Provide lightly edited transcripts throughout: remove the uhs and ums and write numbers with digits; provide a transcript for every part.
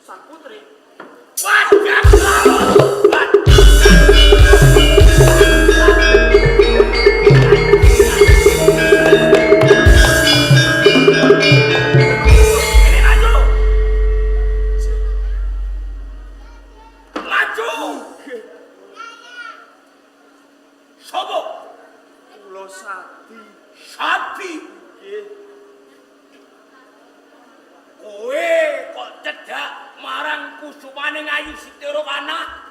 sang putri. Wajah laut. Ini maju. Maju. Sopo? Kula Sati. Sati. Nggih. Kowe kok cedak marang kusumaning Ayu Sitira Kana?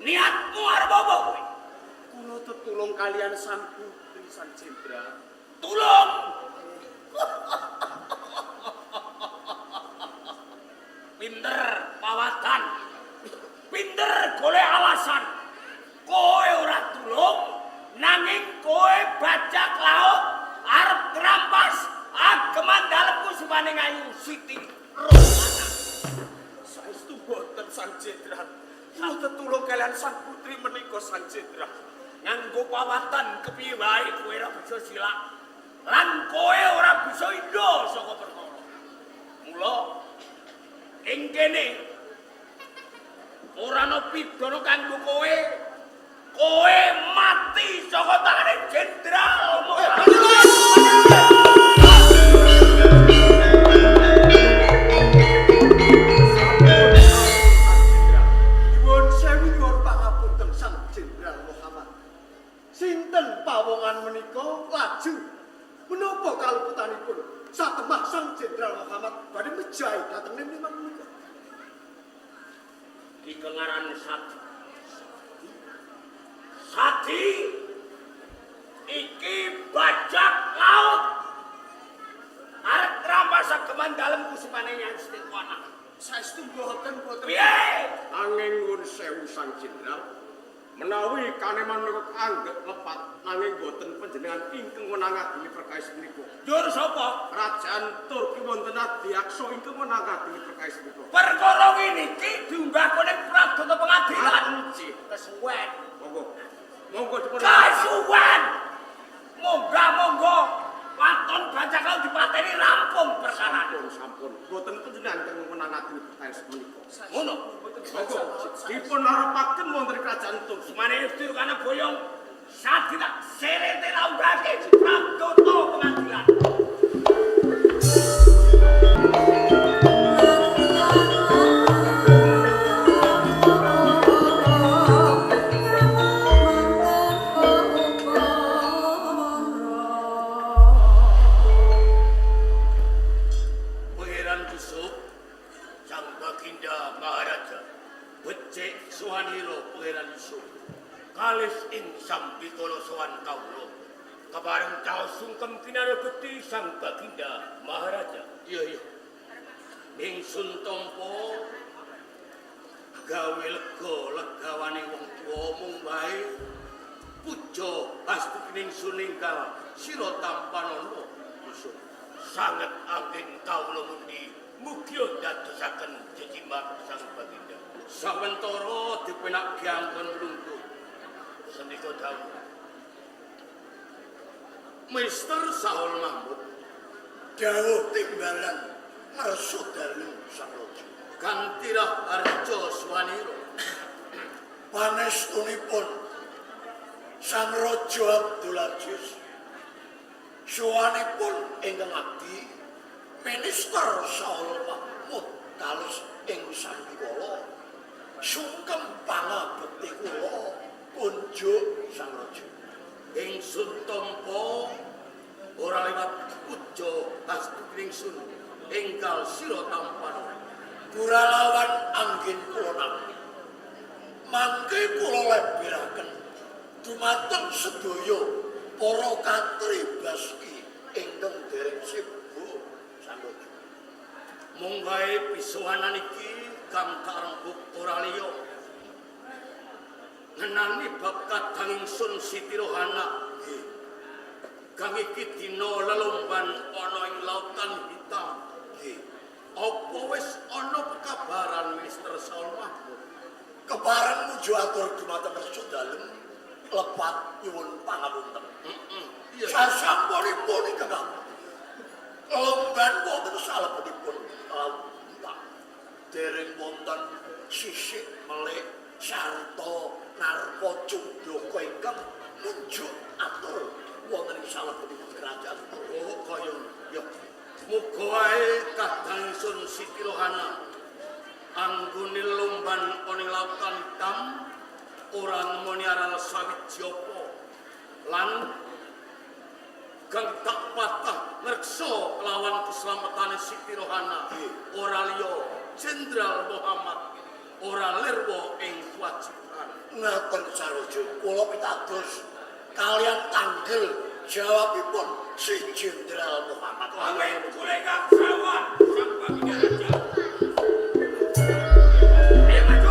Niatmu arep apa kowe? Kula tetulung kalian sang putri sang jenderal. Tulung. Pinter pawatan. Pinter golek alasan. Kowe ora tulung nanging kowe bajak laut arep ngrampas ageman dalem kusumaning Ayu Sitira Kana. Saestu boten sang jenderal. Kula tetulung kalian sang putri menika sang jenderal. Nganggo pawatan kepiye wae kowe ora bisa silak. Lan kowe ora bisa indo saka perkara. Mula ing kene ora ana pidana kanggo kowe. Kowe mati saka tangane jenderal. Nyuwun sewu nyuwun pangapunten sang jenderal Muhammad. Sinten pawongan menika laju menapa kaluputanipun satemah sang jenderal Muhammad badhe mejahi dhateng memang menika. Iki kengaran Sati. Sati iki bajak laut. Arep ngrampas ageman dalem kusumaning Ayu Sitira Kana. Saestu boten boten. Piye? Angin nyuwun sewu sang jenderal. Menawi kaneman menika anggep lepat nanging boten panjenengan ingkang wenangaken perkawis menika. Jur sapa? Kerajaan Turki wonten Adyaksa ingkang wenangaken perkawis menika. Perkara ngene iki diunggah ning Pradana Pengadilan. Kunci. Kesuwen. Monggo. Monggo dipun Kesuwen. Monggo. Waton bajak laut dipateni rampung perkara. sampun. Boten panjenengan ingkang wenangaken perkawis menika. Ngono. Monggo dipun arepaken wonten kerajaan Turki. Sumane Sitira Kana boyong sadina serete laudake Pradana Pengadilan. Pangeran Yusuf, Sang Baginda Maharaja, becik Suhaniro Pangeran Yusuf, kalis ing Sampitana sowan kawula, kebareng caos sungkem kinarepeti Sang Baginda Maharaja. Iya. Ingsun tampa gawe lega-legawane wong tuwa mung wae puja astuning suninggal sira tampanana Yusuf. Sanget angin kawula mundi mugi dadosaken jejimah Sang Baginda. Sawentara dipenak giangkon lungguh. Senika dawuh. Mister Saul Mahmud dawuh timbalan ngarsa dalu sang raja. Kantirah arja Swanira. Panestunipun Sang Raja Abdul Aziz suwanipun ingkang abdi Minister Saul Mahmud kalih ing sandikala sungkem pangabekti kula kunjuk Sang Raja. Ingsun tampa ora liwat puja astuning sun enggal sira tampan. Kuralawan anggen kula nampi. Mangke kula lebiraken dumateng sedaya para kantri baski ingkang dereng sibuk Sang Raja. Mung wae pisuwanan iki kang karembuk ora liya. Ngenani bab kadang ingsun Sitira Kana. Kang iki dina lelomban ana ing lautan hitam. Apa wis ana pekabaran Mister Saul Mahmud? Kebareng muju atur dumateng Raja dalem lepat nyuwun pangapunten. Sasampunipun ingkang lomban boten salebetipun laut. dereng wonten sisik melih sarta narpa cundaka ingkang munjuk atur wonten ing salebetipun kerajaan. Oh kaya ya. Muga wae kadang sun Siti Rohana anggone lomban ana lautan hitam ora nemoni aral sawiji apa lan kang tak patah ngreksa lawan keselamatan Siti Rohana ora liya Jenderal Muhammad ora lirwa ing kewajiban. Ngaten sarojo kula pitados kalian tanggel jawabipun si Jenderal Muhammad. Amin kolega sawan sang baginda raja. Ayo maju.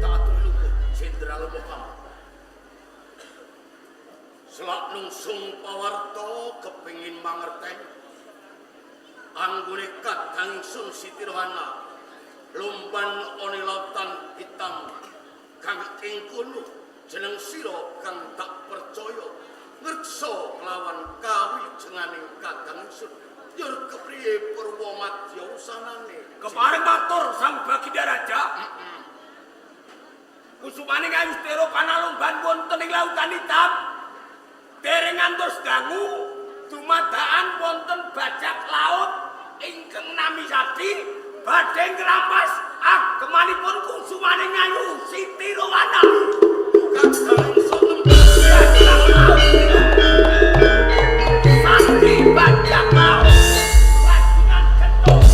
Tatur lugu Jenderal Muhammad. Selak nungsung pawarta kepingin mangerteni anggone kadang sun Siti Rohana lomban ana lautan hitam kang ing kono jeneng sira kang tak percaya ngreksa kelawan kawijenganing kadang sun yor kepriye Purwomadya usanane Kepareng matur sang baginda raja. Kusumaning Ayustira panalomban wonten ing lautan hitam dereng ngantos dangu dumadaan wonten bajak laut ingkang nami Sati badhe ngrampas agemanipun kusumaning Ayu Siti Rohana. kadang sun Sati bajak laut bajingan kentung.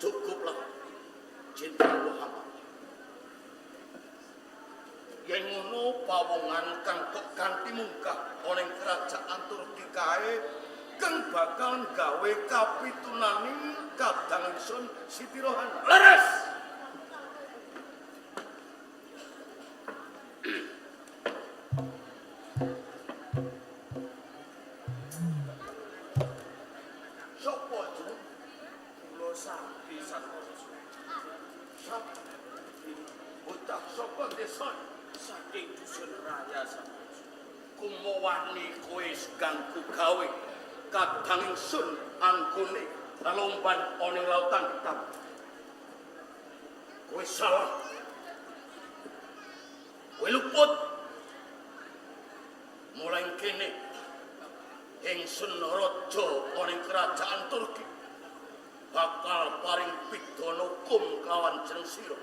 Cukuplah Jenderal Muhammad. Yen ngono pawongan kang kok kanthi mungkah oleh kerajaan Turki kae kang bakal gawe kapitunaning kadang sun Siti Rohana. Leres. Sopo jeneng? Kula Sati Satmojo. Sakti. Bocah sapa desa? Saking dusun raya Satmojo. Kumawani kowe ganggu gawe kadang sun anggone lomban ana lautan hitam. Kowe salah. Kowe luput. Mulai kene ingsun raja ana kerajaan Turki bakal paring pidana hukum kelawan jeneng sira.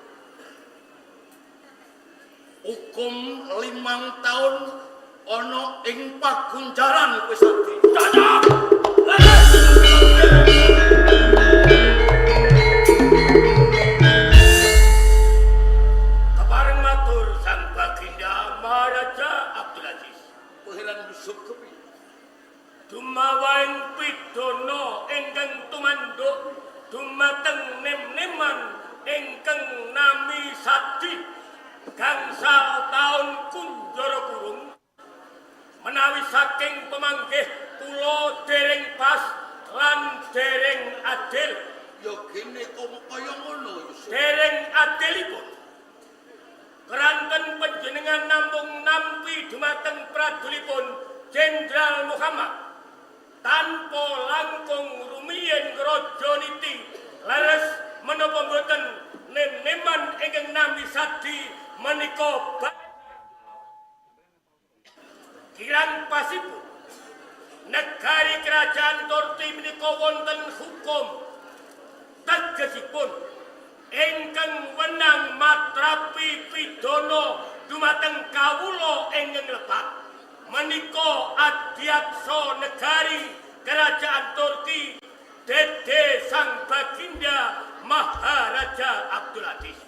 Hukum 5 tahun ana ing pagunjaran kowe Sakti. Cocok. Kepareng matur sang baginda Maharaja Abdul Aziz. Pehelan Yusuf kepi. Dumawaing pidana ingkang tumanduk dumateng nem-neman ingkang nami Sati gangsal taun kunjara kurung menawi saking pemanggih kula dereng pas lan dereng adil. Ya gene kaya ngono Yusuf. Dereng adilipun keranten panjenengan namung nampi dumateng pradulipun Jenderal Muhammad tanpa langkung rumiyin raja niti leres menapa boten neneman ingkang nami Sati menika kirang pasipun negari kerajaan Turki menika wonten hukum tegesipun ingkang wenang matrapi pidana dumateng kawula ingkang lepat menika adyaksa negari kerajaan Turki Dede sang baginda Maharaja Abdul Aziz.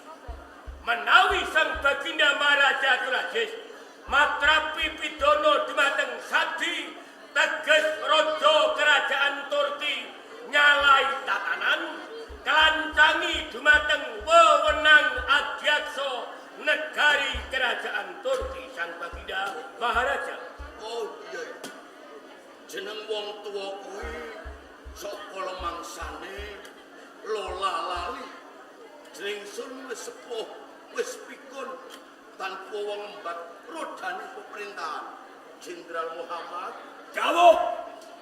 Menawi sang baginda Maharaja Abdul Aziz matrapi pidana dumateng Sati teges raja kerajaan Turki nyalai tatanan kelancangi dumateng wewenang adyaksa negari kerajaan Turki sang baginda Maharaja. Oh iya. Jeneng wong tuwa kuwi saka lemangsane lola lali ingsun wis sepuh, wis pikun tanpa wong embat rodani pemerintahan. Jenderal Muhammad Jawab.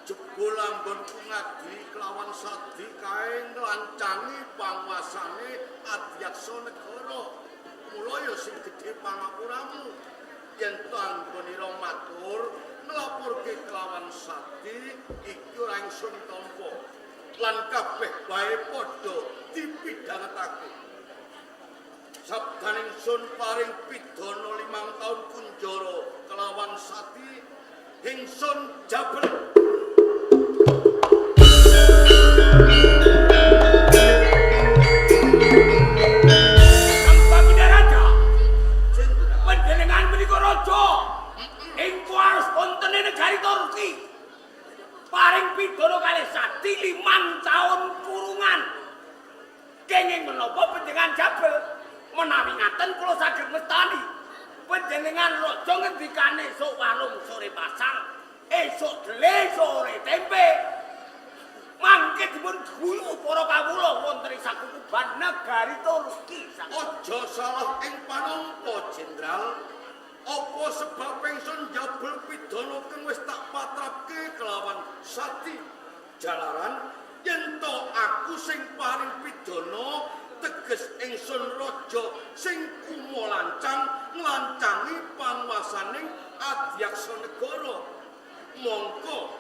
jebul anggonku ngadili kelawan sadi kae nglancangi panguasane adyaksa negara. Mula ya sing gedhe pangapuramu. Yen to anggonira matur nglapurke kelawan sadi iki ora ingsun tampa. Lan kabeh wae padha dipidhangetake. Sabdaning sun paring pidana 5 taun kunjara kelawan sadi ingsun jabel. Sang Baginda Raja, panjenengan menika raja ingkang harus wonten ing negari Turki. Paring pidana kalih sadi 5 taun kurungan. Kenging menapa panjenengan jabel? Menawi ngaten kula saged mestani panjenengan raja ngendikane esuk walung sore pasang, esuk dele sore tempe. Mangke dipun guyu para kawula wonten ing sakukuban negari Turki. Aja salah ing panampa, Jenderal. Apa sebab ingsun jabel pidana kang wis tak patrapke kelawan sadi? Jalaran yen to aku sing paring pidana teges ingsun raja sing kumolancang nglancangi panguasaning adyaksa negara. Mongko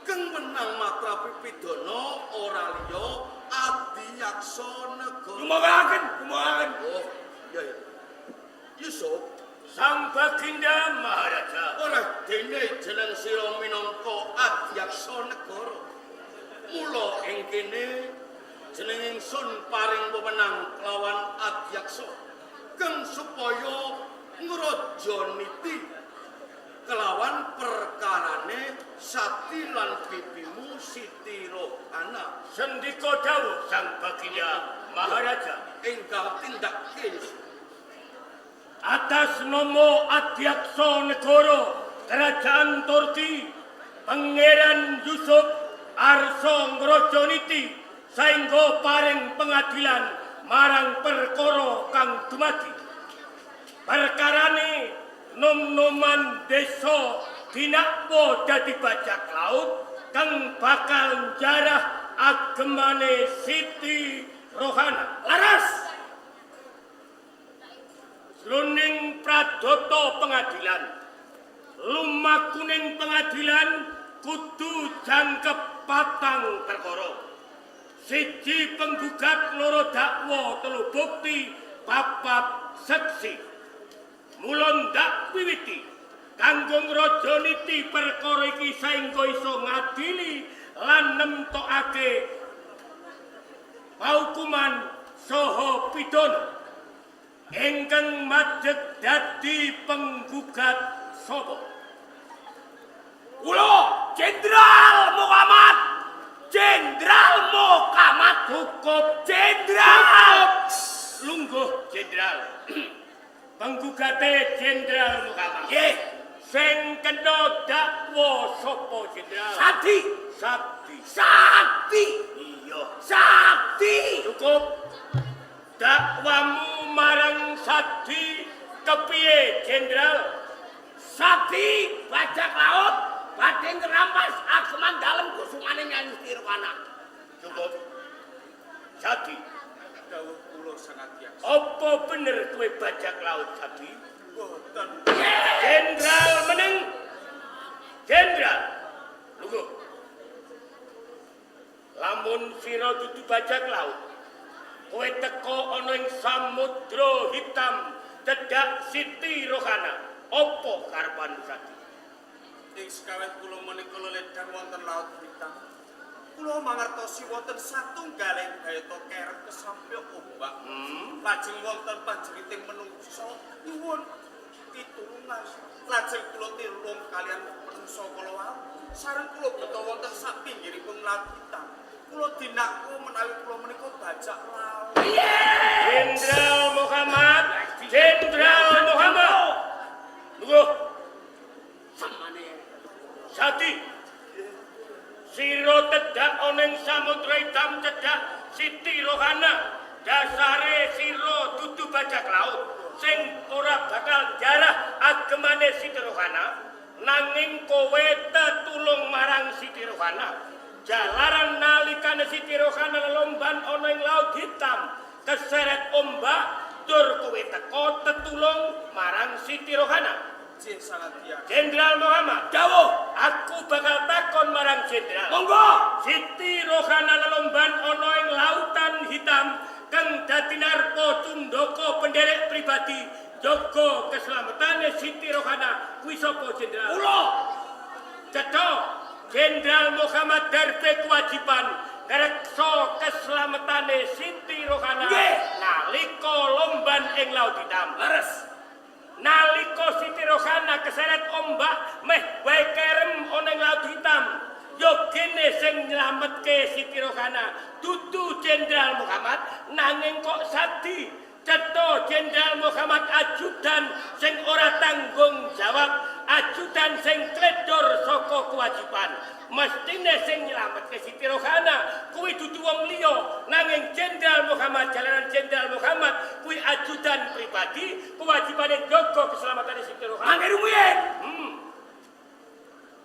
keng menang matrapi pidana ora liya adyaksa negara. Kumakaken. Oh, ya. Yusuf, Sang Baginda Maharaja. ora dene jeneng sira minangka adyaksa negara. Mula ing kene jeneng ingsun paring wewenang kelawan adyaksa kang supaya ngraja niti kelawan perkarane Sati lan bibimu Siti Rohana. Sendika dawuh Sang Baginda Maharaja. Enggal tindak kene. Atas nama Adyaksa Negara Kerajaan Turki, Pangeran Yusuf arsa ngrajaniti saengga paring pengadilan marang perkara kang dumadi. Perkarane nom-noman desa dinakwa dadi bajak laut kang bakal jarah agemane Siti Rohana. Laras! Jroning pradata pengadilan, lumakuning pengadilan kudu jangkep 4 perkara. 1 penggugat, 2 dakwa, 3 bukti, 4 saksi. Mula ndak wiwiti kanggo ngrajaniti perkara iki saengga iso ngadili lan nemtokake paukuman saha pidana. Ingkang madeg dadi penggugat sapa? Kula Jenderal Muhammad. Jenderal Muhammad. Cukup Jenderal. Lungguh Jenderal. Penggugate Jenderal Muhammad. Nggih. Sing kena dakwa sapa Jenderal? Sati. Sati. Sati. Iya. Sati. Cukup. Dakwamu marang Sati kepiye, Jenderal? Sati bajak laut badhe ngrampas ageman dalem kusumane Nyai Siti Rohana. Cukup. Sati. Dawuh kula sangat biasa. Apa bener kowe bajak laut, Sati? Boten. Jenderal meneng. Jenderal. Lungguh. Lamun sira dudu bajak laut, kowe teko ana ing Samudra Hitam cedhak Siti Rohana. Apa karepan Sati? Ing sekawet kula menika ledang wonten laut hitam. Kula mangertosi wonten satunggaling baeta kerep kesampya ombak. Lajeng wonten panjeriting menungso nyuwun pitulungan. Lajeng kula tilung kalian menungso kala wau. Sareng kula beto wonten sak pinggiripun laut hitam. Kula dinakku menawi kula menika bajak laut. Jenderal Muhammad. Jenderal Muhammad. Lungguh. Samane Sati. Sira tedhak ana ing Samudra Hitam cedhak Siti Rohana. dasare sira dudu bajak laut sing ora bakal jarah agemane Siti Rohana, nanging kowe tetulung marang Siti Rohana. Jalaran nalikane Siti Rohana lelomban ana ing Laut Hitam keseret ombak, tur kowe teko tetulung marang Siti Rohana. Jenderal Muhammad, dawuh, aku bakal takon marang jenderal. Monggo. Siti Rohana lelomban ana ing Lautan Hitam kang dadi narpa tundaka penderek pribadi jaga keselamatane Siti Rohana kuwi sapa jenderal? Kula. Cetha Jenderal Muhammad darbe kewajiban ngreksa keselamatane Siti Rohana nalika lomban ing Laut Hitam. Leres. Nalika Siti Rohana keseret ombak meh wae kerem ana ing Laut Hitam, yo kene sing nyelametke Siti Rohana dudu Jenderal Muhammad, nanging kok Sadi. Cetha Jenderal Muhammad ajudan sing ora tanggung jawab, ajudan sing kledor saka kewajiban. Mestine sing nyelametke Siti Rohana kuwi dudu wong liya, nanging Jenderal Muhammad, jalaran Jenderal Muhammad kuwi ajudan pribadi, kewajibane jaga keselamatan Siti Rohana. Mangke rumiyin.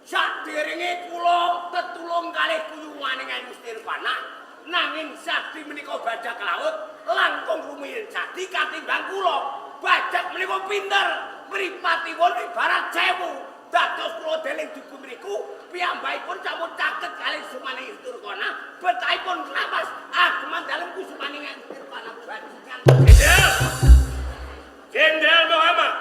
Saderenge kula tetulung kalih kuyungane Gusti Rohana, nanging Sadi menika bajak laut langkung rumiyin Sadi katimbang kula. Bajak menika pinter, mripatipun ibarat sewu. Dados kula dening duku mriku piyambakipun sampun caket kalih sumaning Siti Rohana, betahipun lapas ageman dalem kusumaning Siti Rohana bajingan. Jenderal Muhammad,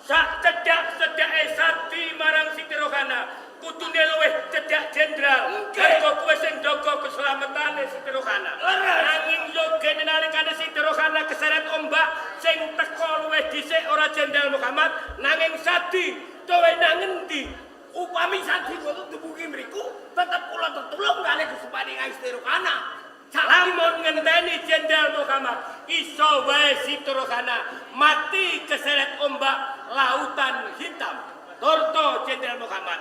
sak cedhak-cedhake Sadi marang Siti Rohana kudune luwih cedhak jenderal. Mergo kowe sing jaga keselamatane Siti Rohana. Nanging yo gene nalikane Siti Rohana keseret ombak sing teko luwih dhisik ora Jenderal Muhammad, nanging Sadi kowe nang endi? Upami Sadi boten dumugi mriku, tetep kula tetulung kalih kesupaning Siti Rohana. Lamun ngenteni Jenderal Muhammad, iso wae Siti Rohana mati keseret ombak Lautan Hitam. Torto Jenderal Muhammad,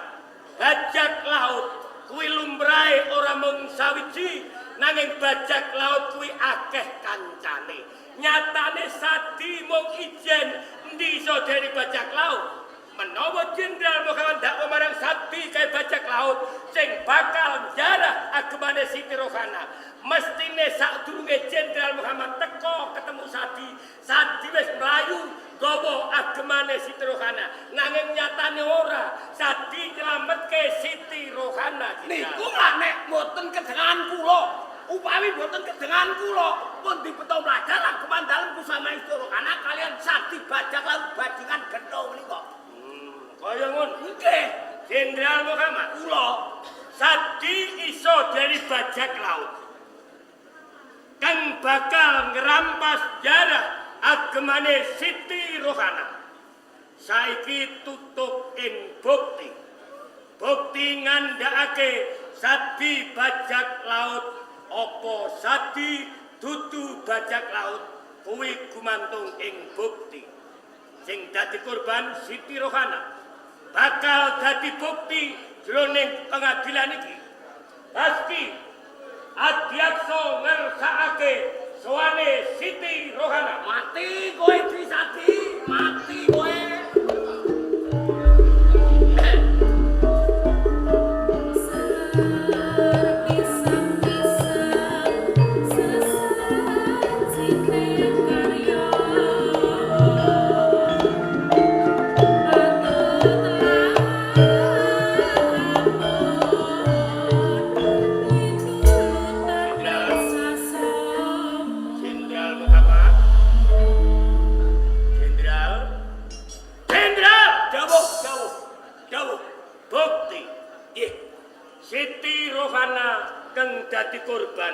bajak laut kuwi lumrahe ora mung sawiji, nanging bajak laut kuwi akeh kancane. Nyatane Sadi mung ijen endi iso dadi bajak laut. Menawa Jenderal Muhammad dak marang Sadi kaya bajak laut sing bakal jarah agemane Siti Rohana, mestine sadurunge Jenderal Muhammad teko ketemu Sadi, Sadi wis mlayu gawa agemane Siti Rohana, nanging nyatane ora. Sadi nyelametke Siti Rohana. Niku lak nek mboten kedengan kula, upami mboten kedengan kula, pun dipeta mlajar ageman dalem kusama Siti Rohana kalian Sadi bajak laut bajingan gento menika. Kaya ngono. Nggih, Jenderal Muhammad, kula Sadi iso dari bajak laut kang bakal ngerampas jarah agemane Siti Rohana. Saiki tutup ing bukti. Bukti ngandhakake Sadi bajak laut apa Sadi dudu bajak laut kuwi gumantung ing bukti. Sing dadi korban Siti Rohana bakal dadi bukti jroning pengadilan iki. Pasti Adiaksa ngersakake sowane Siti Rohana. Mati kowe Sadi, mati kowe. Dadi korban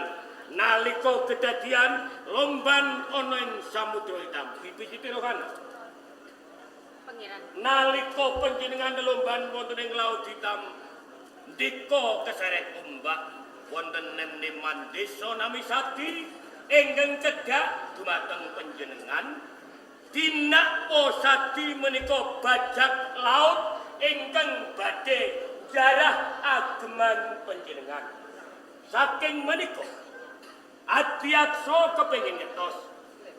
nalika kedadian lomban ana ing Samudra Hitam. Bibi Siti Rohana. Pangeran. Nalika panjenengan lomban wonten ing Laut Hitam, ndika keseret ombak wonten nem-neman desa nami Sadi ingkang cedhak dumateng panjenengan. Dinakpo Sadi menika bajak laut ingkang badhe jarah ageman panjenengan. Saking menika Adiaksa kepengin ngertos.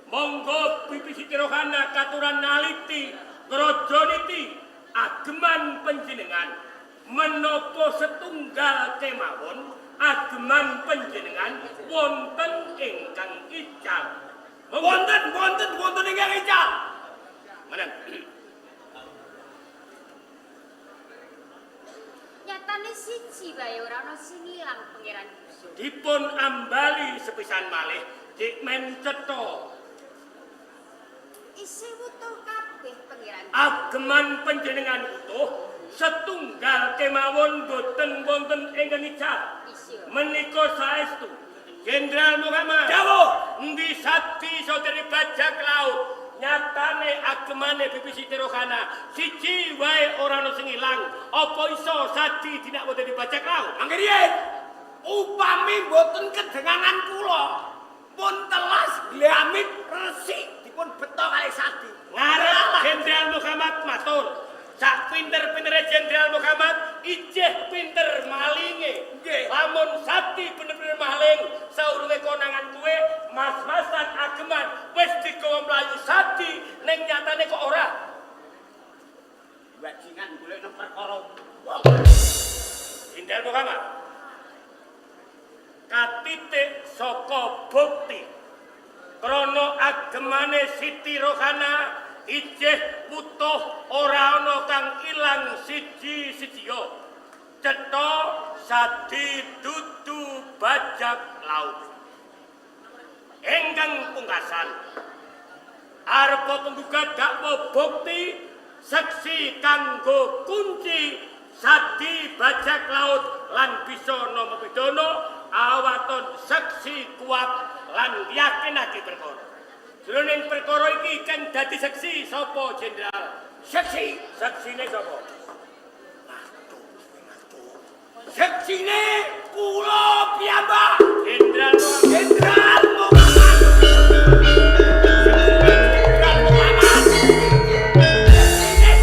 Monggo Bibi Siti Rohana katuran naliti ngrajaniti ageman panjenengan menapa setunggal kemawon ageman panjenengan wonten ingkang ical. Wonten ingkang ical. Menan. Nyatane siji wae ora ana sing ilang Pangeran Yusuf. Dipun ambali sepisan malih dik men cetha. Isih wutuh kabeh Pangeran. Ageman panjenengan utuh setunggal kemawon boten wonten ingkang ical. Isih. Menika saestu Jenderal Muhammad Dawuh. endi Sakti saudari bajak laut nyatane agemane Bibi Siti Rohana siji wae ora ana sing ilang. Apa iso Sakti tidak boten dibajak laut? Mangke riyen upami mboten kedenganan kula pun telas glamit resik dipun beto kalih Sakti. Ngarep Jenderal Muhammad matur. Sak pinter-pintere Jenderal Muhammad ijeh pinter malinge. Nggih. Lamun Sakti bener-bener maling saurunge konangan kuwe mas-masan ageman wis digawa mlayu Sakti ning nyatane kok ora. Bajingan golek nang perkara wong. Jenderal Muhammad katitik saka bukti krana agemane Siti Rohana ijeh putuh ora ana kang ilang siji-sijiya. Cetha Sakti dudu bajak laut. Engkang pungkasan arepa penggugat dakwa bukti saksi kanggo kunci Sakti bajak laut lan bisa nama pidana awaton saksi kuat lan yakinake perkara. Jroning perkara iki kang dadi saksi sapa Jenderal? Saksine sapa? Saksine kula piyambak. Jenderal Jenderal Muhammad.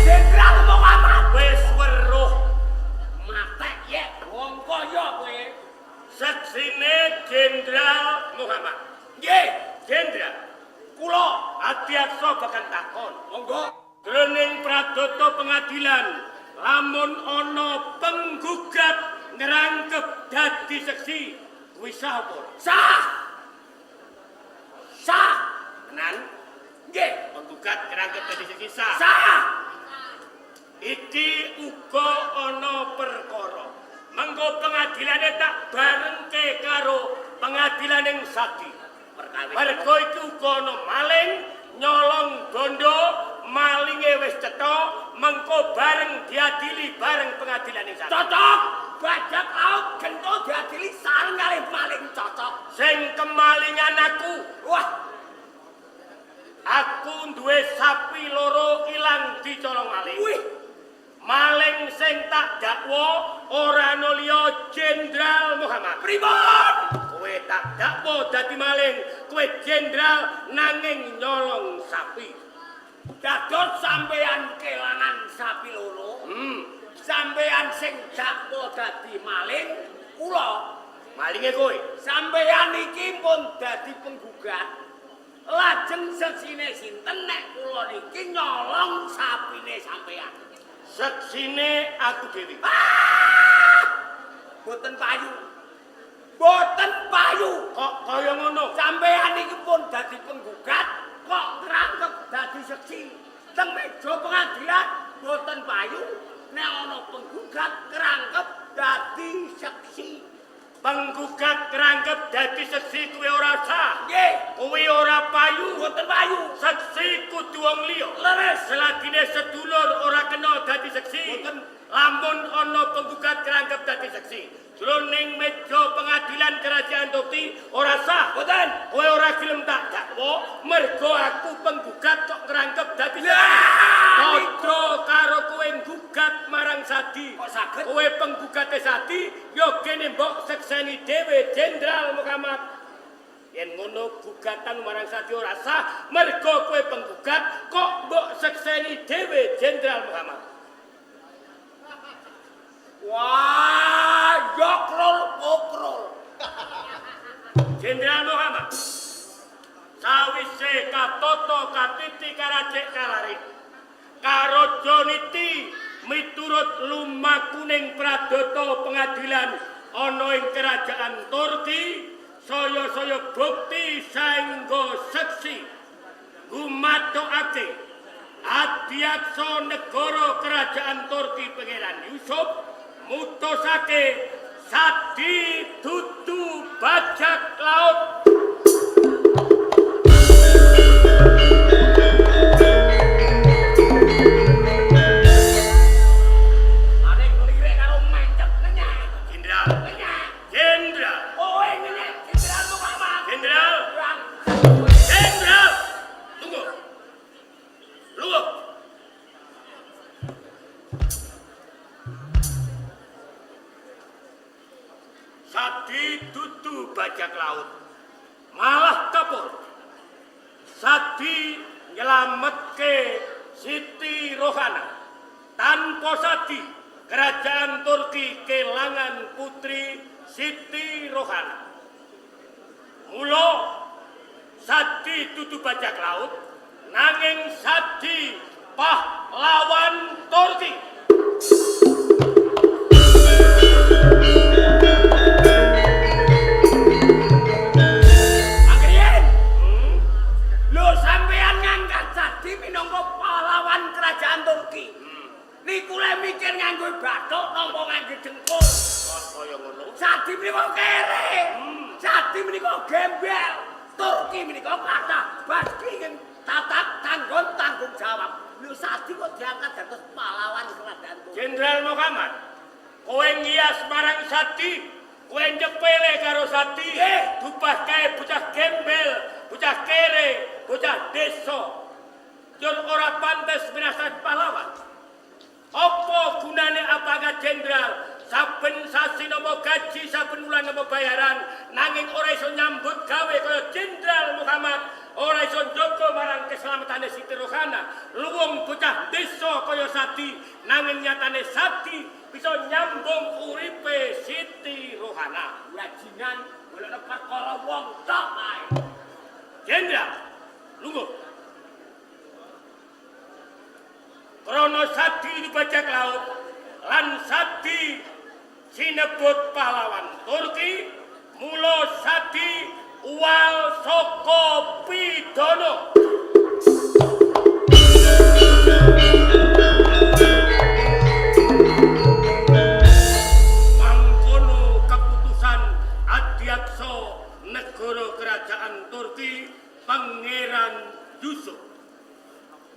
Jenderal Muhammad. wis weruh Matek ya wong kaya kowe. saksine Jenderal Muhammad. Nggih, Jenderal, kula adiaksa bakal takon. monggo. Jroning pradata pengadilan, lamun ana penggugat ngrangkep dadi saksi, kuwi sah apa? Sah. Sah. Tenan, Nggih, penggugat ngrangkep dadi saksi sah. sah. Iki uga ana perkara. Mengko pengadilane tak barengke karo pengadilaning Sakti. Mergo iki uga ana maling nyolong bondo, malinge wis cetha, mengko bareng diadili bareng pengadilaning Sakti. Cocok. Bajak laut gento diadili sareng kalih maling cocok. Sing kemalingan Wah, aku duwe sapi loro ilang dicolong maling. wih. Maling sing tak dakwa ora ana liya Jenderal Muhammad. Pripun? Kowe tak dakwa dadi maling, kowe jenderal nanging nyolong sapi. Dados sampean kelangan sapi loro. Sampean sing dakwa dadi maling, kula. Malinge kowe. Sampean iki pun dadi penggugat. Lajeng seksine sinten nek kula niki nyolong sapine sampean. Seksine aku dhewe. Boten payu. Boten payu. Kok kaya ngono? Sampean iki pun dadi penggugat, kok ngrangkep dadi seksi. Teng meja pengadilan boten payu nek ana penggugat ngrangkep dadi seksi. Penggugat ngrangkep dadi seksi kuwi ora sah. Nggih, Kuwi ora payu. boten payu. Seksi kudu wong liya. Leres. Selagine sedulur ora kena dadi seksi. Boten. Lamun ana penggugat ngrangkep dadi seksi. Jroning meja pengadilan kerajaan Tukti ora sah. Boten. Kowe ora gelem tak dakwa mergo aku penggugat kok ngrangkep dadi seksi. Lah, Padha karo kowe nggugat marang Sadi. Kok saged? Kowe penggugate Sadi ya kene mbok sekseni dhewe Jenderal Muhammad. Yen ngono gugatan marang Sadi ora sah mergo kowe penggugat kok mbok sekseni dhewe Jenderal Muhammad. Wah, yokrol pokrol. Jenderal Muhammad sawise katoto katiti karajek kalarit karo Joniti miturut lumakuning pradata pengadilan ana ing kerajaan Turki saya bukti saengga seksi gumatokake Adiaksa negara kerajaan Turki Pangeran Yusuf mutusake Sadi dudu bajak laut. Sadi dudu bajak laut, malah kapur. Sadi nyelametke Siti Rohana. Tanpa Sadi, kerajaan Turki kelangan putri Siti Rohana. Mula Sadi dudu bajak laut, nanging Sadi pahlawan Turki. Niku le mikir nganggo bathuk napa nganggo dengkul. Kaya ngono. Sadi menika kere. Sadi menika gembel. Turki menika kathah baski ing tatak tanggung jawab. Lho Sadi kok diangkat dados pahlawan kerajaan Turki. Jenderal Muhammad, kowe ngias marang Sadi, kowe nyepele karo Sadi, dupah kae bocah gembel, bocah kere, bocah desa. Yen ora pantes minasat pahlawan. Apa gunane apakah jenderal saben sasi nopo gaji saben wulan nopo bayaran nanging ora iso nyambut gawe kaya Jenderal Muhammad ora iso njogo marang keselamatane Siti Rohana luwung bocah desa kaya Sadi nanging nyatane Sadi bisa nyambung uripe Siti Rohana Wajinan golekno perkara wong tok ae. Jenderal lungguh Krono Sadi di bajak laut, lan Sadi sinebut pahlawan Turki, mula Sadi uwal saka pidana. Mangkono keputusan Adiaksa negara kerajaan Turki Pangeran Yusuf.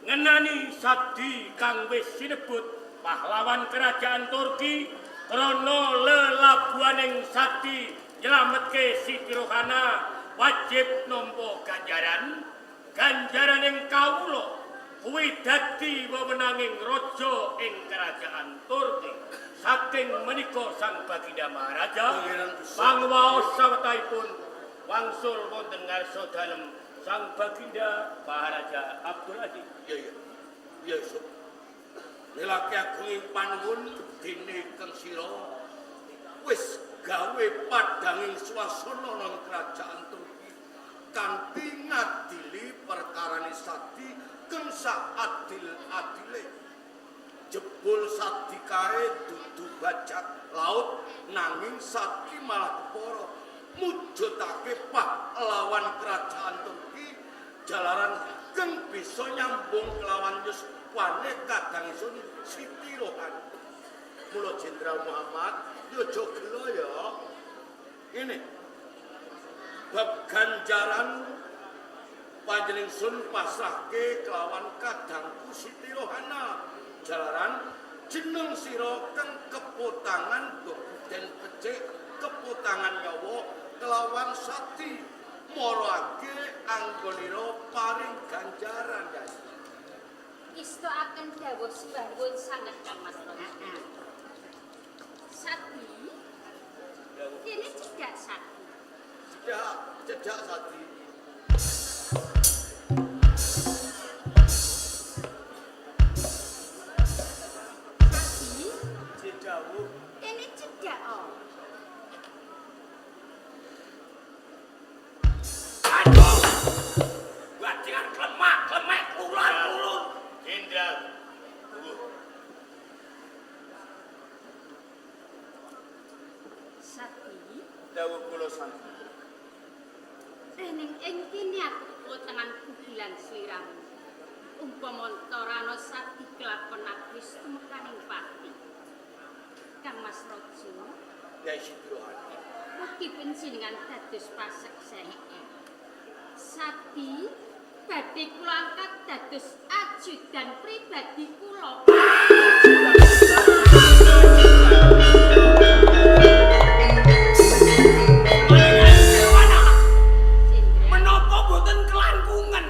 Ngenani Sadi kang wis sinebut pahlawan kerajaan Turki krana lelabuhaning Sadi nyelametke Siti Rohana wajib nampa ganjaraning kawula kuwi dadi wewenanging raja ing kerajaan Turki. Saking menika Sang Baginda Maharaja pangwaos sawetahipun wangsul wonten ngarsa dalem Sang Baginda Maharaja Abdul Aziz. Iya, Sob. Lelaki agung ing panuwun dene Kang Sira wis gawe padhanging swasana nang kerajaan Turki kanthi ngadili perkarane Sadi kang sak adil-adile. Jebul Sadi kae dudu bajak laut nanging Sadi malah kepara mujudake pahlawan kerajaan Turki jalaran kang bisa nyambung kelawan yuswane kadangipun Siti Rohana. Mula Jenderal Muhammad yo aja gelo ya. Ini bab ganjaran panjenengan pasrahke kelawan kadangku Siti Rohana jalaran jeneng sira kang keputangan den becik keputangan nyawa kelawan Sadi marake anggonira paring ganjaran ya. Isto akan dawuh sembahun sanget Kang Mas Rono. Sadi ini cedak Sadi. Cedak Sadi. Sadi Jedawuh ini cedak oh. Bajingan klemak-klemek ulun-ulun. Jenderal, tunggu. Sati, Dawuh kula sampun. rening ing kene aku tengan kubilan sliramu. Umpama Torano Sati kelakon abis tumekaning pati. Kang Mas Raja, Ya Sidrohan. mugi panjenengan dados paseksen. Sati badhe kula angkat dados ajudan pribadi kula. Menapa boten kelangkungan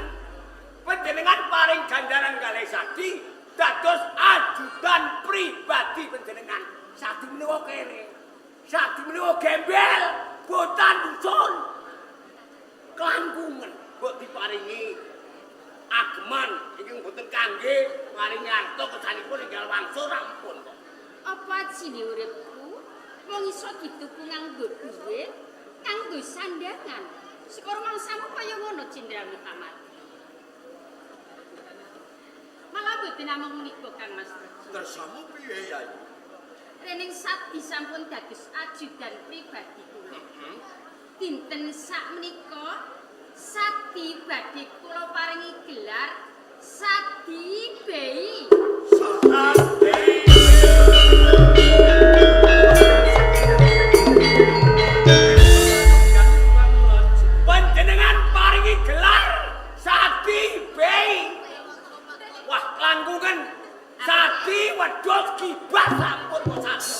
panjenengan paring ganjaran kalih Sati dados ajudan pribadi panjenengan. Sati menika kere. Sati menika gembel, boten dusun. Kelangkungan mbok diparingi ageman ingkang boten kangge maringi arta kesanipun enggal wangsul rampun kok. Apa jine uripku wong iso dituku nganggo dhuwit, kanggo sandangan. Sekoro mangsamu kaya ngono Jenderal Muhammad. Malah boten namung menika Kang Mas Raja. Kersamu piye Yai? Rening Sati sampun dados ajudan pribadi kula. Dinten sakmenika Sati badhe kula paringi gelar Sati Bey. Panjenengan paringi gelar Sati Bey. Wah, langkungan Sati wedhus kibah sampun kok Sati.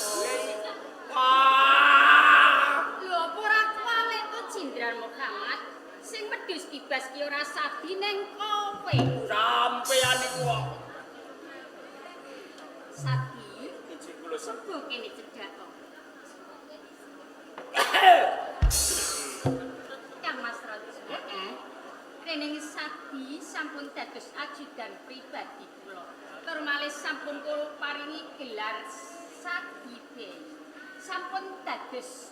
Wah, Lho apa ora kuwalik to Jenderal Muhammad sing wedhus kibas ki ora Sati ning kowe. sampeyan niku kok. Sati, Iji kula sampun. sepuh kene cedhak kok. Kang Mas Raja. Rening Sati sampun dados ajudan pribadi kula. Tur malih sampun kula paringi gelar Sati Bey. Sampun dados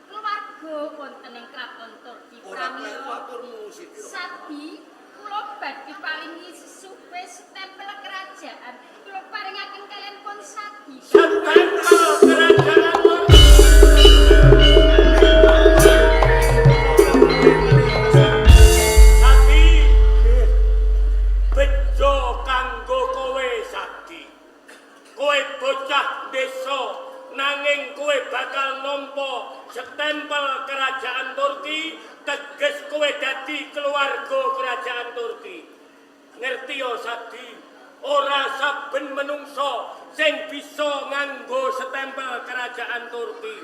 keluarga wonten ing kraton Turki Ora pramila. klepaturmu Sidrohan. Sati kula badhe paringi sesupe stempel kerajaan. Kula paringaken kalian pun Sati. Sati bejo kanggo kowe Sati. Kowe bocah desa nanging kowe bakal nampa stempel kerajaan Turki, teges kowe dadi keluarga kerajaan Turki. Ngerti yo Sati, ora saben menungso sing bisa nganggo stempel kerajaan Turki.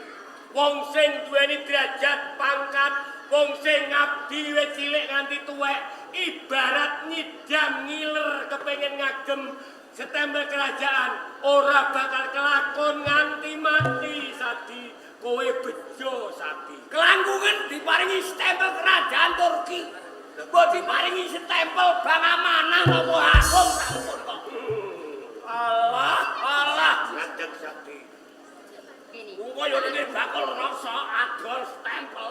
Wong sing duweni derajat pangkat, wong sing ngabdi wiwit cilik nganti tuwek, ibarat ngidam ngiler kepengin ngagem stempel kerajaan, ora bakal kelakon nganti mati Sati. Kowe bejo Sati. Kelangkungan diparingi stempel kerajaan Turki. Mbok diparingi stempel Bang Amanah napa Harum sampun kok. Allah, ngajeng Sati. Ini. Wong kaya ngene bakal rasa adol stempel.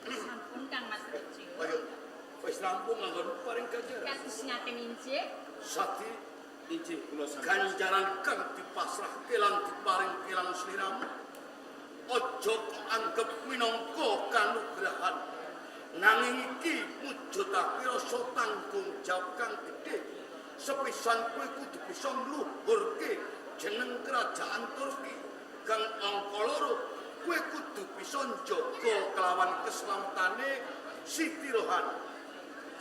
Sampun Kang Mas Raja. Ayo, wis rampung anggon paring ganjaran. Kados ngaten injih. Sati injih kula sampun. Ganjaran kang dipasrahke lan diparing kirang sliramu. Aja kok anggep minangka kanugrahan. Nanging iki mujudake rasa tanggung jawab kang gedhe. Sepisan kowe kudu bisa ngluhurke jeneng kerajaan Turki. Kang angka loro, kowe kudu bisa njaga kelawan keslametane Siti Rohan.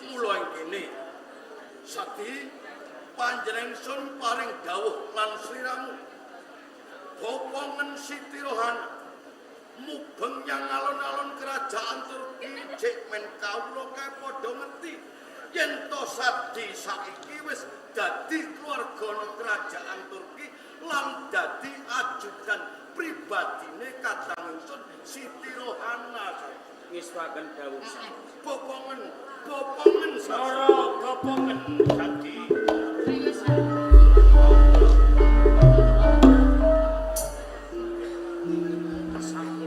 Mula ing kene Sati panjenengan sun paring dawuh lan sliramu. Bopongen Siti Rohan mubeng yang alon-alon kerajaan Turki jek men kawula kae padha ngerti yen to Sati saiki wis dadi keluarga kerajaan Turki lan dadi ajudan pribadine kadang ingsun Siti Rohana. Ngiswaken dawuh. Bopongen Sati. Loro bopongen Sati. Ayo Sati. Sampun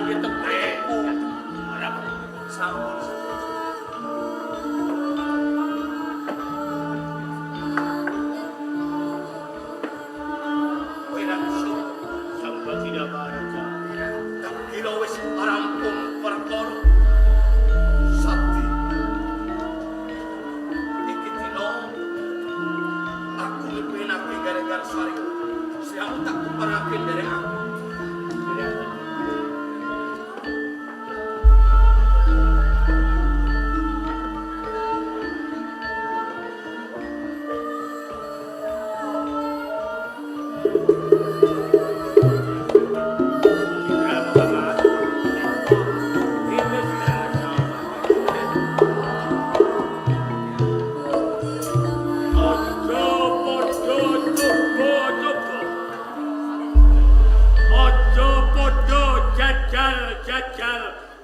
kanthi tepatku. Sampun. Kira wis rampung perkara sakti. Iki dina aku ngepinake gara-gara sari. Siang tak kuparake derek aku.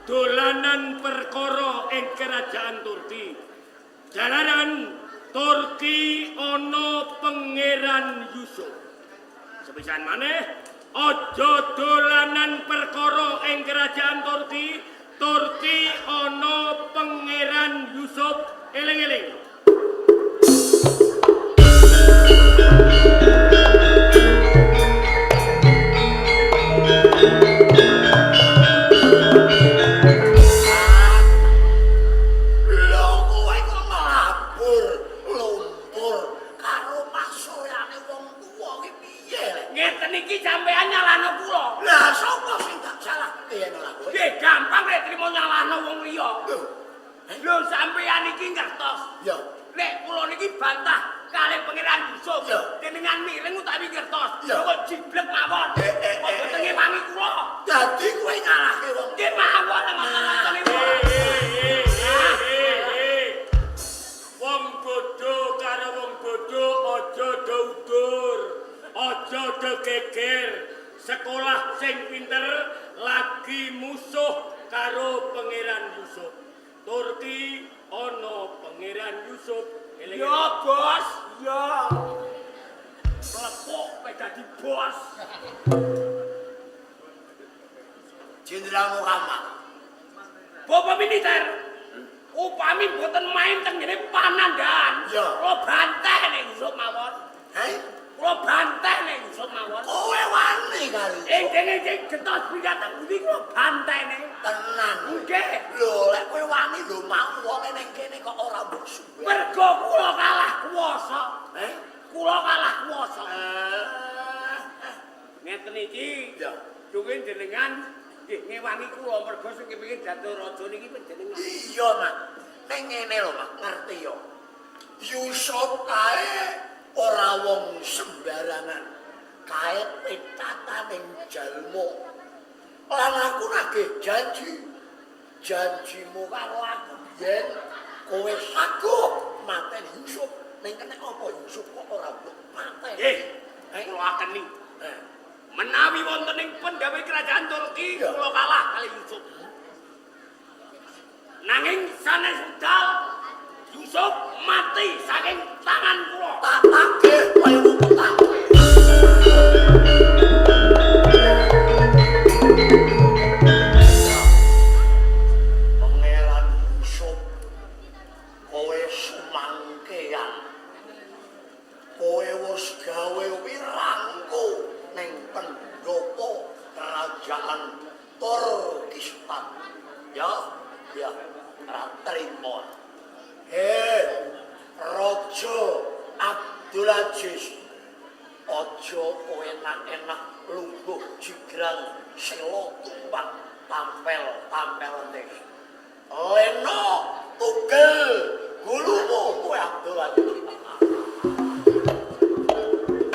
Dolanan perkara ing kerajaan Turki. Jalaran Turki ana Pangeran Yusuf. Sepisan maneh aja dolanan perkara ing kerajaan Turki. Turki ana Pangeran Yusuf. Eling-eling. Lho sampeyan iki ngertos. Ya. Nek kula niki bantah kalih Pangeran Yusuf. Jenengan miring utawi ngertos. Kok jiblek mawon. Mboten ngewangi kula. Dadi kowe ngalahke wong. Nggih mawon ngoten-ngoten. Wong bodho karo wong bodho aja doudur. Aja geger. Sekolah sing pinter lagi musuh karo Pangeran Yusuf. Turki ana Pangeran Yusuf. Ya, Bos. Ya. Klepok kowe dadi bos. Jenderal Muhammad. Bapak militer. Upami boten main teng ngene panandhan. Ya. Kula bantah nek Yusuf mawon. Hei, Kula bantah nek Yusuf mawon. kowe wani kali. Dene sing getos pindatang budi kula bantene. Tenan. Nggih. Lho, lek kowe wani lho mau wong ning kene kok ora mbok suwe. Mergo kula kalah kuwasa. Kula kalah kuwasa. Ngeten iki. Ya. Dungin jenengan nggih ngewangi kula mergo sing kepengin dadi raja niki panjenengan. Iya, Mak. Ning ngene lho, Mak, ngerti yo. Yusuf kae ora wong sembarangan. Kae petataning jalma. Lan aku nagih janjimu karo aku biyen kowe saguh mateni Yusuf. Ning kene apa Yusuf kok ora mbok mateni? Kula akeni. Menawi wonten ing pendhawe kerajaan Turki kula kalah kali Yusuf. Nanging sanes budal Yusuf mati saking tangan kula. Tatake kaya wong petake. Pangeran Yusuf, kowe sumangkean. Kowe wis gawe wirangku ning pendopo kerajaan Turkistan. Ya, ora trimo. Raja Abdulaziz, aja kowe enak-enak lungguh jigrang selo tumpang tampel-tampel ning.